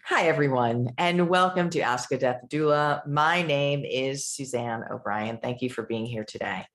Hi, everyone, and welcome to Ask a Death Doula. My name is Suzanne O'Brien. Thank you for being here today.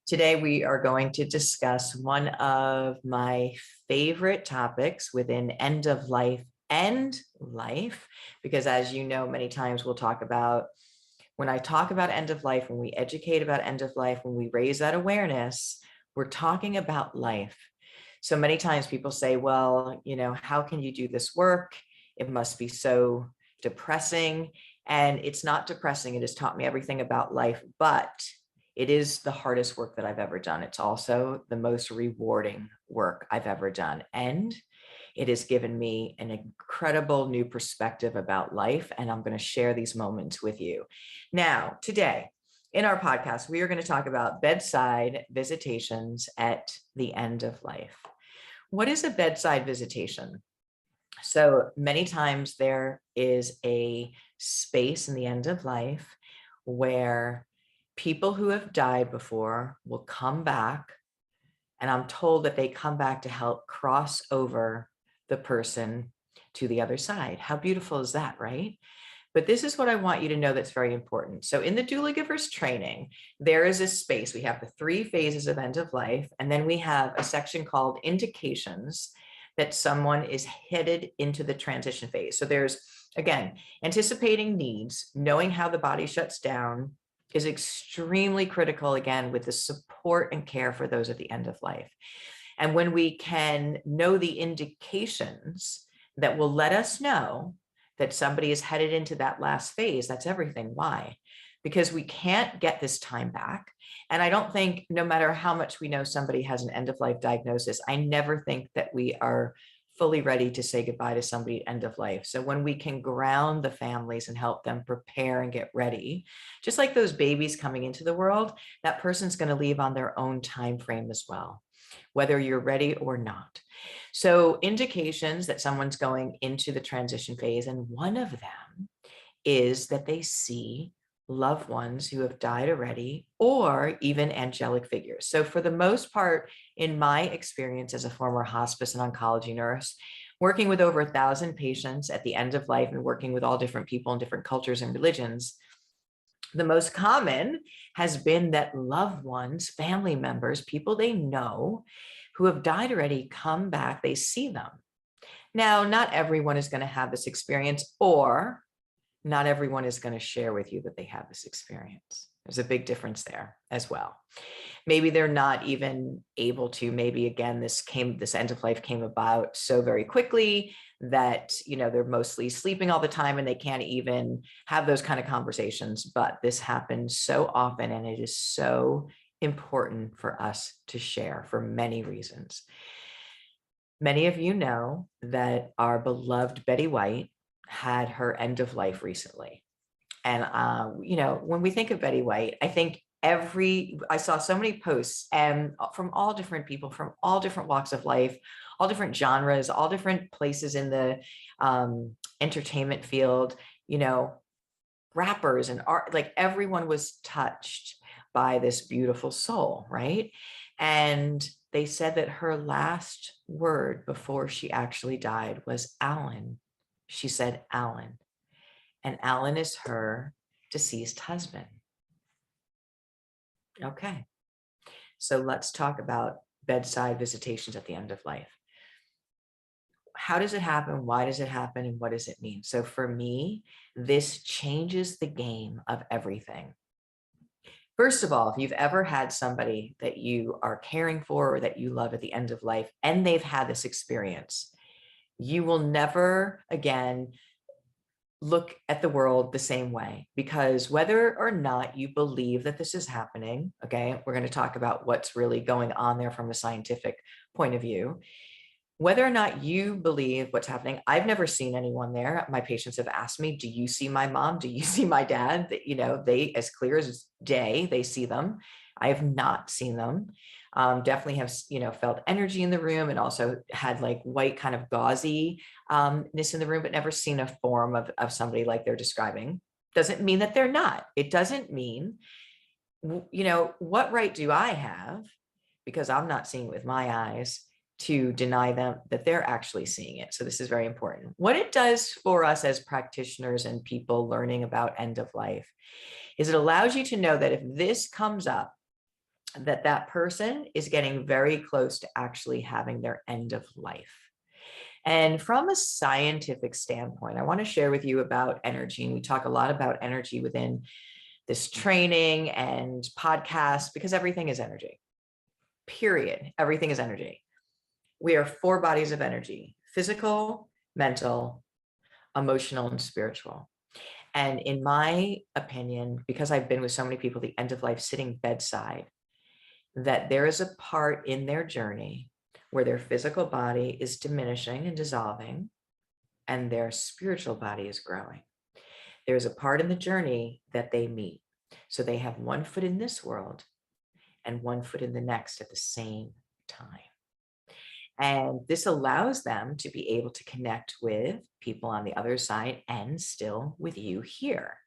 Today, we are going to discuss one of my favorite topics within end of life and life, because as you know, many times we'll talk about, when I talk about end of life, when we educate about end of life, when we raise that awareness, we're talking about life. So many times people say, well, how can you do this work? It must be so depressing. And it's not depressing. It has taught me everything about life, but it is the hardest work that I've ever done. It's also the most rewarding work I've ever done. And it has given me an incredible new perspective about life. And I'm going to share these moments with you. Now, today, in our podcast, we are going to talk about bedside visitations at the end of life. What is a bedside visitation? So many times there is a space in the end of life where people who have died before will come back. And I'm told that they come back to help cross over the person to the other side. How beautiful is that, right? But this is what I want you to know that's very important. So in the Doulagivers Training, there is a space. We have the 3 phases of end of life, and then we have a section called indications that someone is headed into the transition phase. So there's, again, anticipating needs, knowing how the body shuts down is extremely critical, again, with the support and care for those at the end of life. And when we can know the indications that will let us know that somebody is headed into that last phase, that's everything. Why? Because we can't get this time back. And I don't think, no matter how much we know somebody has an end of life diagnosis, I never think that we are fully ready to say goodbye to somebody at end of life. So when we can ground the families and help them prepare and get ready, just like those babies coming into the world, that person's going to leave on their own time frame as well, whether you're ready or not. So indications that someone's going into the transition phase, and one of them is that they see loved ones who have died already, or even angelic figures. So for the most part, in my experience as a former hospice and oncology nurse, working with over 1,000 patients at the end of life and working with all different people in different cultures and religions, the most common has been that loved ones, family members, people they know who have died already come back, they see them. Now, not everyone is going to have this experience, or not everyone is going to share with you that they have this experience. There's a big difference there as well. Maybe they're not even able to, maybe again, this end of life came about so very quickly that, they're mostly sleeping all the time and they can't even have those kind of conversations. But this happens so often, and it is so important for us to share for many reasons. Many of you know that our beloved Betty White had her end of life recently. And, when we think of Betty White, I think I saw so many posts and from all different people, from all different walks of life, all different genres, all different places in the entertainment field, rappers and art, like everyone was touched by this beautiful soul, right? And they said that her last word before she actually died was Alan. She said Alan, and Alan is her deceased husband. Okay, so let's talk about bedside visitations at the end of life. How does it happen? Why does it happen? And what does it mean? So for me, this changes the game of everything. First of all, if you've ever had somebody that you are caring for or that you love at the end of life, and they've had this experience, you will never again look at the world the same way, because whether or not you believe that this is happening, okay, we're going to talk about what's really going on there from a scientific point of view. Whether or not you believe what's happening, I've never seen anyone there. My patients have asked me, do you see my mom? Do you see my dad? They, as clear as day, they see them. I have not seen them. Definitely have, felt energy in the room, and also had like white kind of gauziness in the room, but never seen a form of somebody like they're describing. Doesn't mean that they're not. It doesn't mean, what right do I have, because I'm not seeing it with my eyes, to deny them that they're actually seeing it. So this is very important. What it does for us as practitioners and people learning about end of life is it allows you to know that if this comes up, that that person is getting very close to actually having their end of life. And from a scientific standpoint, I want to share with you about energy. And we talk a lot about energy within this training and podcast because everything is energy, period. Everything is energy. We are 4 bodies of energy: physical, mental, emotional, and spiritual. And in my opinion, because I've been with so many people, the end of life sitting bedside, that there is a part in their journey where their physical body is diminishing and dissolving and their spiritual body is growing. There's a part in the journey that they meet. So they have 1 foot in this world and 1 foot in the next at the same time. And this allows them to be able to connect with people on the other side and still with you here.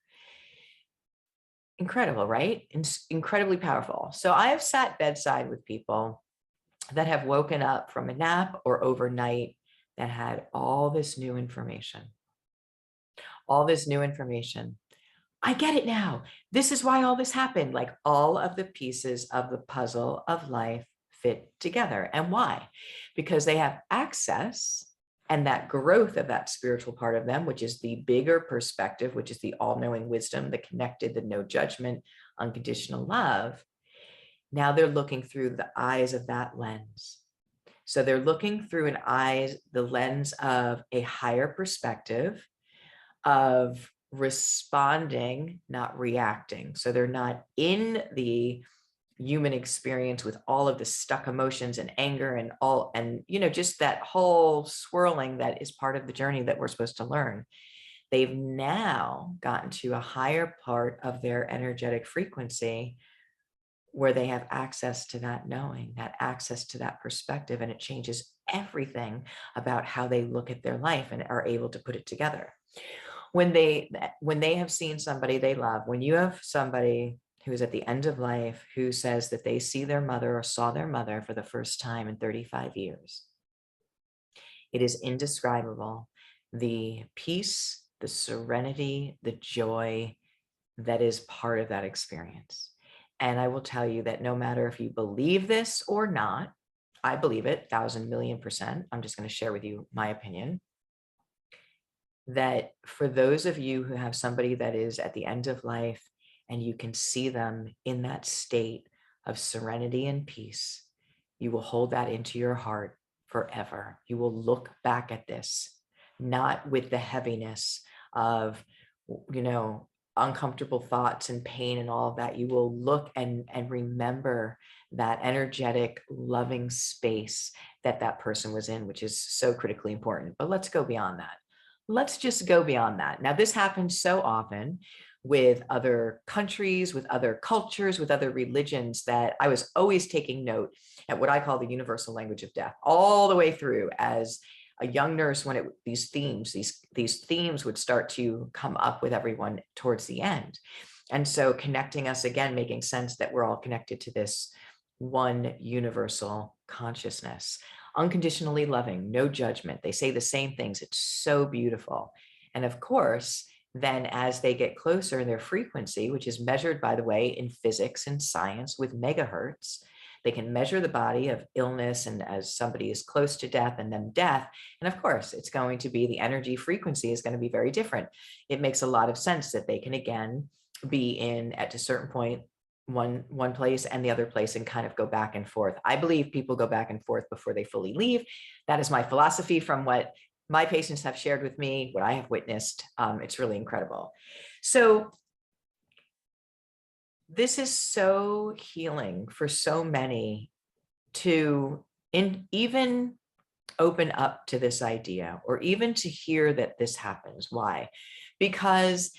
Incredible, right? Incredibly powerful. So I have sat bedside with people that have woken up from a nap or overnight that had all this new information. All this new information. I get it now. This is why all this happened. Like all of the pieces of the puzzle of life fit together. And why? Because they have access and that growth of that spiritual part of them, which is the bigger perspective, which is the all-knowing wisdom, the connected, the no judgment, unconditional love. Now they're looking through the eyes of that lens. So they're looking through the lens of a higher perspective of responding, not reacting. So they're not in the human experience with all of the stuck emotions and anger and just that whole swirling that is part of the journey that we're supposed to learn. They've now gotten to a higher part of their energetic frequency where they have access to that knowing, that access to that perspective, and it changes everything about how they look at their life and are able to put it together. When they have seen somebody they love, when you have somebody who is at the end of life who says that they see their mother or saw their mother for the first time in 35 years, it is indescribable. The peace, the serenity, the joy that is part of that experience. And I will tell you that no matter if you believe this or not, I believe it 1,000,000,000%. I'm just going to share with you my opinion. That for those of you who have somebody that is at the end of life and you can see them in that state of serenity and peace, you will hold that into your heart forever. You will look back at this, not with the heaviness of, uncomfortable thoughts and pain and all of that. You will look and remember that energetic, loving space that person was in, which is so critically important. But let's go beyond that. Let's just go beyond that. Now, this happens so often with other countries, with other cultures, with other religions, that I was always taking note at what I call the universal language of death, all the way through as a young nurse when these themes would start to come up with everyone towards the end. And so connecting us again, making sense that we're all connected to this one universal consciousness. Unconditionally loving, no judgment. They say the same things. It's so beautiful. And of course, then as they get closer in their frequency, which is measured, by the way, in physics and science with megahertz, they can measure the body of illness and as somebody is close to death and then death. And of course, it's going to be the energy frequency is going to be very different. It makes a lot of sense that they can again be in at a certain point one place and the other place and kind of go back and forth. I believe people go back and forth before they fully leave. That is my philosophy from what my patients have shared with me, what I have witnessed. It's really incredible. So this is so healing for so many to even open up to this idea or even to hear that this happens. Why? Because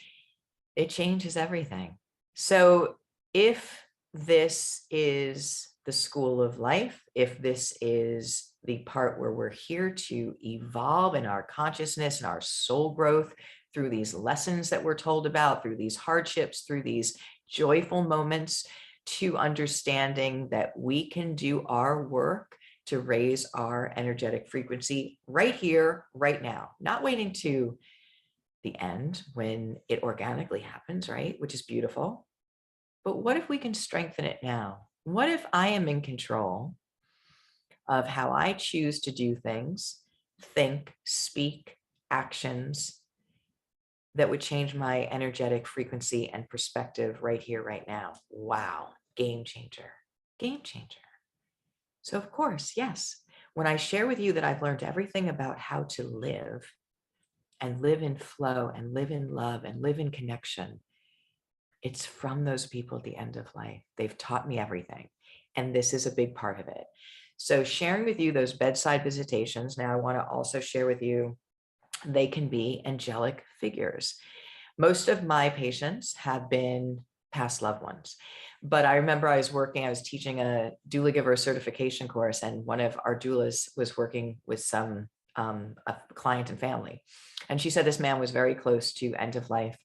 it changes everything. So if this is the school of life, if this is the part where we're here to evolve in our consciousness and our soul growth through these lessons that we're told about, through these hardships, through these joyful moments, to understanding that we can do our work to raise our energetic frequency right here, right now, not waiting to the end when it organically happens, right? Which is beautiful. But what if we can strengthen it now? What if I am in control of how I choose to do things, think, speak, actions that would change my energetic frequency and perspective right here, right now? Wow, game changer, game changer. So of course, yes, when I share with you that I've learned everything about how to live and live in flow and live in love and live in connection, it's from those people at the end of life. They've taught me everything. And this is a big part of it. So sharing with you those bedside visitations. Now I want to also share with you, they can be angelic figures. Most of my patients have been past loved ones. But I remember I was teaching a Doulagiver certification course, and one of our doulas was working with a client and family. And she said this man was very close to end of life.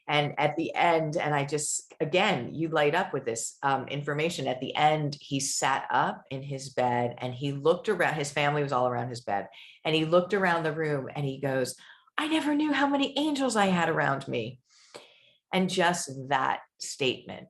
And at the end, and I just, again, you light up with this information. At the end, he sat up in his bed and he looked around. His family was all around his bed. And he looked around the room and he goes, I never knew how many angels I had around me. And just that statement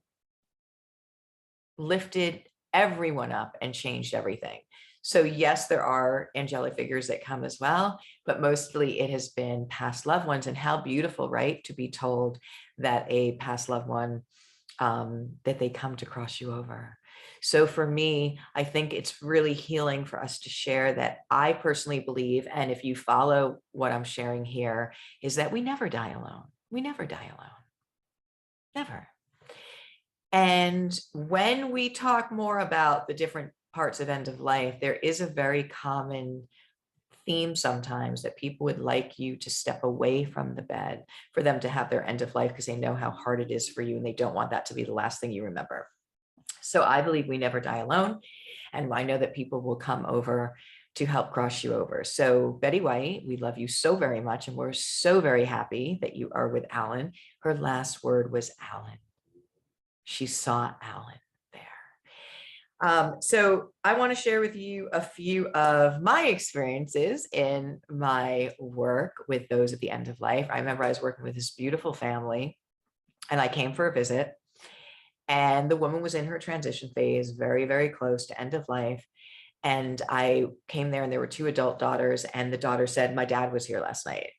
lifted everyone up and changed everything. So yes, there are angelic figures that come as well, but mostly it has been past loved ones. And how beautiful, right? To be told that a past loved one, that they come to cross you over. So for me, I think it's really healing for us to share that. I personally believe, and if you follow what I'm sharing here, is that we never die alone. We never die alone. Never. And when we talk more about the different parts of end of life, there is a very common theme sometimes that people would like you to step away from the bed for them to have their end of life because they know how hard it is for you and they don't want that to be the last thing you remember. So I believe we never die alone. And I know that people will come over to help cross you over. So Betty White, we love you so very much. And we're so very happy that you are with Alan. Her last word was Alan. She saw Alan there. So I want to share with you a few of my experiences in my work with those at the end of life. I remember I was working with this beautiful family and I came for a visit, and the woman was in her transition phase, very, very close to end of life. And I came there and there were two adult daughters, and the daughter said, my dad was here last night.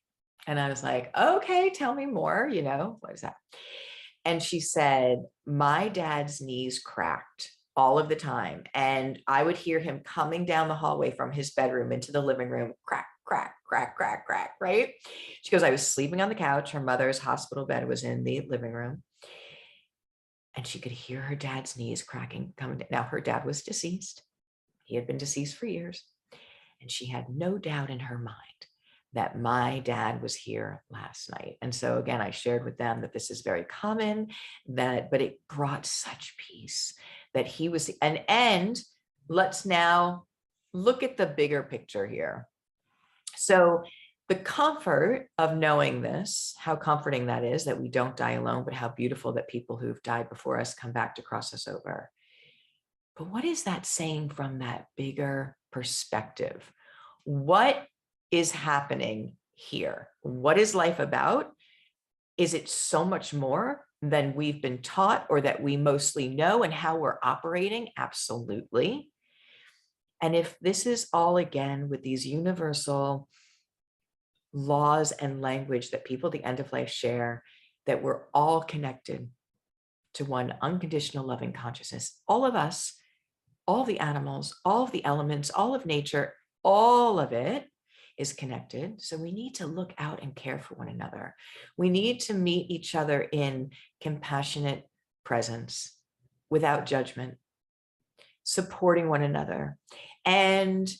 And I was like, okay, tell me more, what is that? And she said, my dad's knees cracked all of the time. And I would hear him coming down the hallway from his bedroom into the living room, crack, crack, crack, crack, crack, right? She goes, I was sleeping on the couch. Her mother's hospital bed was in the living room. And she could hear her dad's knees cracking, coming down. Now, her dad was deceased. He had been deceased for years. And she had no doubt in her mind that my dad was here last night. And so again, I shared with them that this is very common, but it brought such peace that he was, and let's now look at the bigger picture here. So the comfort of knowing this, how comforting that is, that we don't die alone, but how beautiful that people who've died before us come back to cross us over. But what is that saying from that bigger perspective? What is happening here? What is life about? Is it so much more than we've been taught or that we mostly know, and how we're operating? Absolutely. And if this is all, again, with these universal laws and language that people at the end of life share, that we're all connected to one unconditional loving consciousness, all of us, all the animals, all of the elements, all of nature, all of it is connected. So we need to look out and care for one another. We need to meet each other in compassionate presence, without judgment, supporting one another. And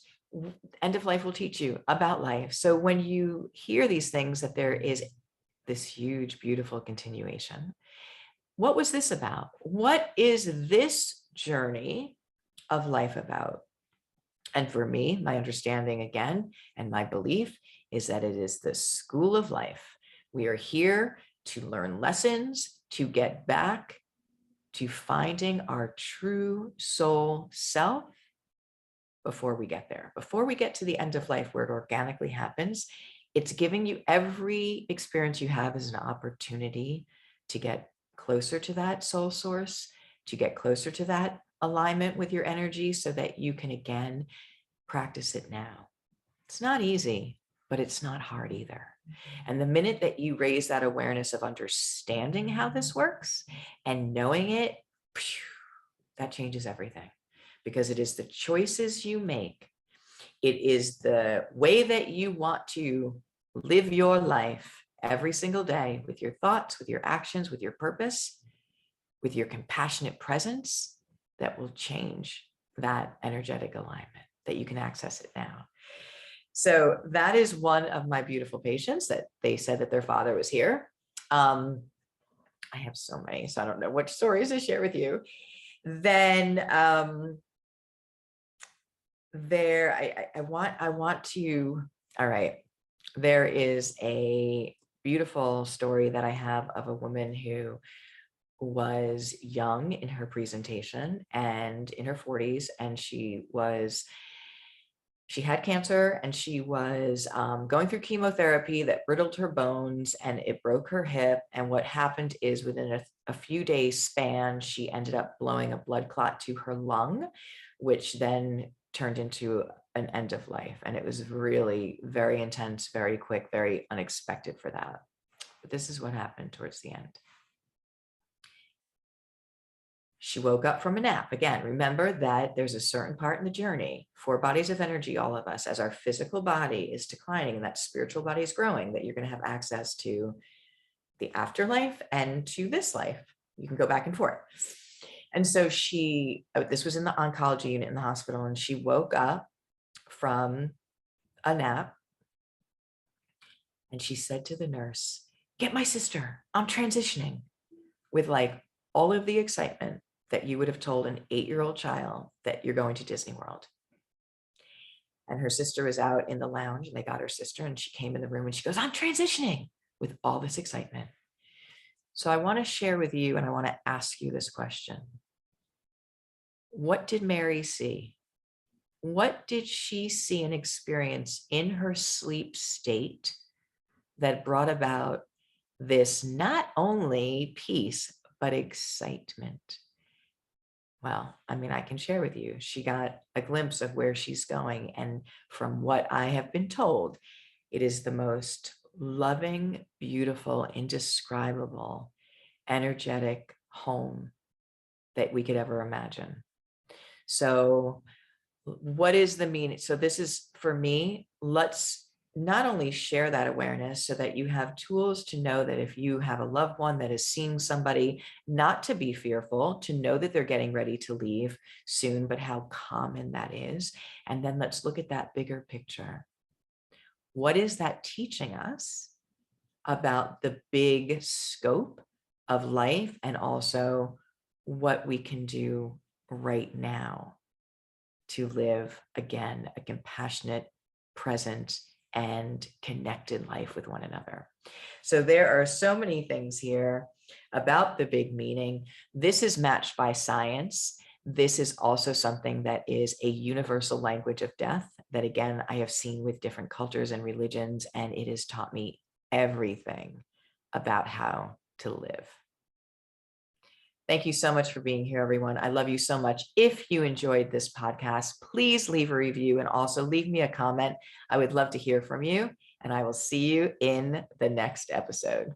end of life will teach you about life. So when you hear these things, that there is this huge, beautiful continuation. What was this about? What is this journey of life about? And for me, my understanding again, and my belief is that it is the school of life. We are here to learn lessons, to get back to finding our true soul self before we get there. Before we get to the end of life where it organically happens, it's giving you every experience you have as an opportunity to get closer to that soul source, to get closer to that alignment with your energy so that you can again practice it now. It's not easy, but it's not hard either. And the minute that you raise that awareness of understanding how this works and knowing it, that changes everything, because it is the choices you make. It is the way that you want to live your life every single day with your thoughts, with your actions, with your purpose, with your compassionate presence that will change that energetic alignment, that you can access it now. So that is one of my beautiful patients that they said that their father was here. I have so many, so I don't know which stories to share with you. Then I want to, all right, there is a beautiful story that I have of a woman who was young in her presentation and in her 40s, and she had cancer, and she was going through chemotherapy that brittled her bones and it broke her hip. And what happened is within a few days span, she ended up blowing a blood clot to her lung, which then turned into an end of life. And it was really very intense, very quick, very unexpected for that. But this is what happened towards the end. She woke up from a nap. Again, remember that there's a certain part in the journey, 4 bodies of energy, all of us, as our physical body is declining and that spiritual body is growing, that you're going to have access to the afterlife and to this life. You can go back and forth. And so this was in the oncology unit in the hospital, and she woke up from a nap and she said to the nurse, "Get my sister, I'm transitioning," with like all of the excitement that you would have told an 8-year-old child that you're going to Disney World. And her sister was out in the lounge, and they got her sister, and she came in the room and she goes, "I'm transitioning," with all this excitement. So I want to share with you, and I want to ask you this question. What did Mary see? What did she see and experience in her sleep state that brought about this not only peace, but excitement? Well, I mean, I can share with you, she got a glimpse of where she's going. And from what I have been told, it is the most loving, beautiful, indescribable, energetic home that we could ever imagine. So what is the meaning? So this is, for me, let's not only share that awareness so that you have tools to know that if you have a loved one that is seeing somebody, not to be fearful, to know that they're getting ready to leave soon, but how common that is. And then let's look at that bigger picture. What is that teaching us about the big scope of life, and also what we can do right now to live, again, a compassionate, present, and connected life with one another? So there are so many things here about the big meaning. This is matched by science. This is also something that is a universal language of death that, again, I have seen with different cultures and religions, and it has taught me everything about how to live. Thank you so much for being here, everyone. I love you so much. If you enjoyed this podcast, please leave a review and also leave me a comment. I would love to hear from you, and I will see you in the next episode.